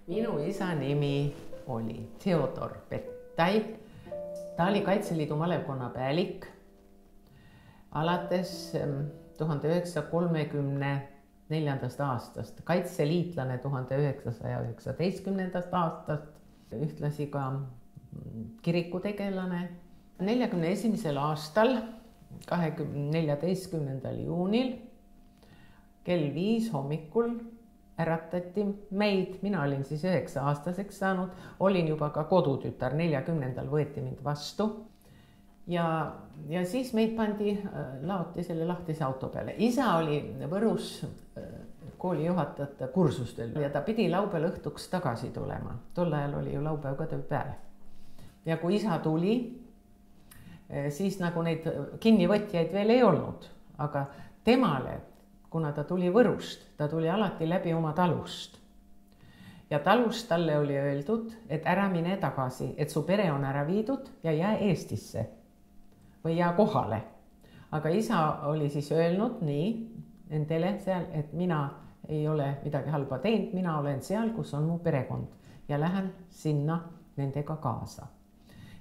Minu isa nimi oli Theodor Pettai. Ta oli Kaitseliidu malevkonna pealik alates 1934. aastast, kaitseliitlane 1919. aastast, ühtlasi ka kirikutegelane. 41. aastal, 14. juunil kell 5 hommikul äratati meid, mina olin siis 9-aastaseks saanud, olin juba ka kodutütar, 40. võeti mind vastu ja siis meid laoti selle lahtise auto peale. Isa oli Võrus koolijuhatajate kursustel ja ta pidi laupäeval õhtuks tagasi tulema. Tol ajal oli ju laupäev ka tööpäev. Ja kui isa tuli, siis nagu neid kinnivõtjaid veel ei olnud, aga temale, kuna ta tuli Võrust, ta tuli alati läbi oma talust. Ja talust talle oli öeldud, et ära mine tagasi, et su pere on ära viidud ja jää Eestisse või jää kohale. Aga isa oli siis öelnud nii endele seal, et mina ei ole midagi halba teinud, mina olen seal, kus on mu perekond ja lähen sinna nendega kaasa.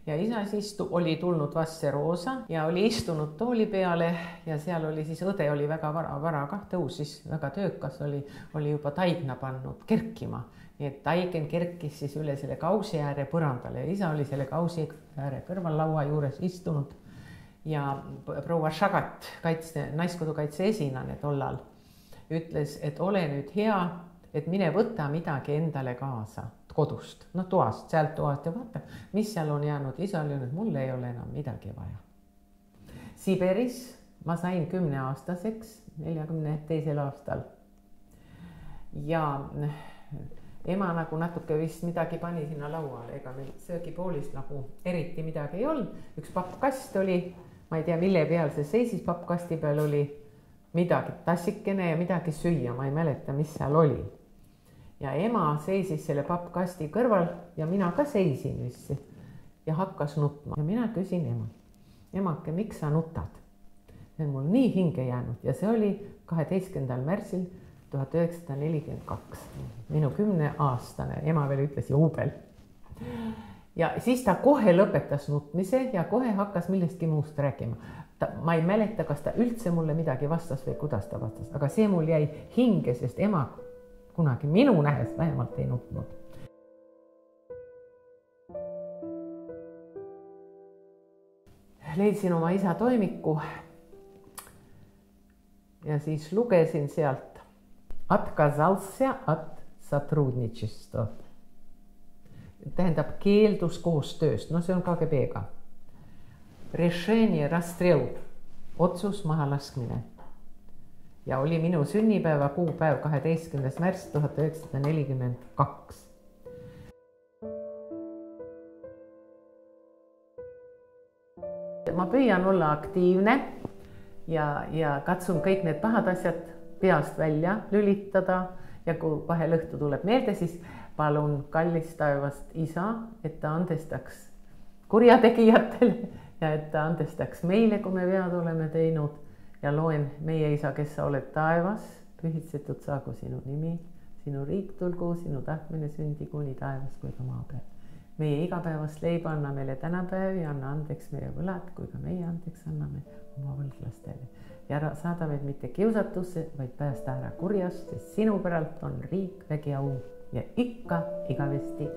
Ja isa siis oli tulnud Vasseroosa ja oli istunud tooli peale ja seal oli siis õde oli väga vara ka tõusis, väga töökas oli juba taigna pannud kerkima. Nii et taigen kerkis siis üle selle kausi ääre põrandale ja isa oli selle kausi ääre kõrval laua juures istunud. Ja proua Šagat, naiskodukaitse esinane tollal, ütles, et ole nüüd hea, et mine võta midagi endale kaasa kodust, no toast, sealt toast ja vaata, mis seal on jäänud. Isa oli öelnud, mul ei ole enam midagi vaja. Siberis ma sain 10-aastaseks, 42. aastal. Ja ema nagu natuke vist midagi pani sinna lauale, ega meil söögipoolis nagu eriti midagi ei olnud. Üks pappkast oli, ma ei tea, mille peal see seisis, pappkasti peal oli midagi tassikene ja midagi süüa, ma ei mäleta, mis seal oli. Ja ema seisis selle pappkasti kõrval ja mina ka seisin vist ja hakkas nutma. Ja mina küsin emake, miks sa nutad? See on mul nii hinge jäänud ja see oli 12. märtsil 1942. Minu 10-aastane, ema veel ütles juubel. Ja siis ta kohe lõpetas nutmise ja kohe hakkas millestki muust rääkima. Ma ei mäleta, kas ta üldse mulle midagi vastas või kuidas ta vastas, aga see mul jäi hinge, sest ema kunagi minu nähes vähemalt ei nutnud. Leidsin oma isa toimiku ja siis lugesin sealt Отказался от сотрудничества. Tähendab keeldus koostööst, no see on KGB-ga. Решение, расстрел, otsus mahalaskmine. Ja oli minu sünnipäeva kuupäev 12. märts 1942. Ma püüan olla aktiivne ja katsun kõik need pahad asjad peast välja lülitada ja kui vahel õhtu tuleb meelde, siis palun kallis taevast isa, et ta andestaks kurjategijatele ja et ta andestaks meile, kui me vead oleme teinud. Ja loen meie isa, kes sa oled taevas, pühitsetud saagu sinu nimi, sinu riik tulgu, sinu tahtmine sündigu nii taevas kui ka maa peal. Meie igapäevast leiba anna meile tänapäev ja anna andeks meie võlad, kui ka meie andeks anname oma võlglastele. Ja ära saada meid mitte kiusatusse, vaid päästa ära kurjast, sest sinu päralt on riik, vägi, au ja ikka igavesti.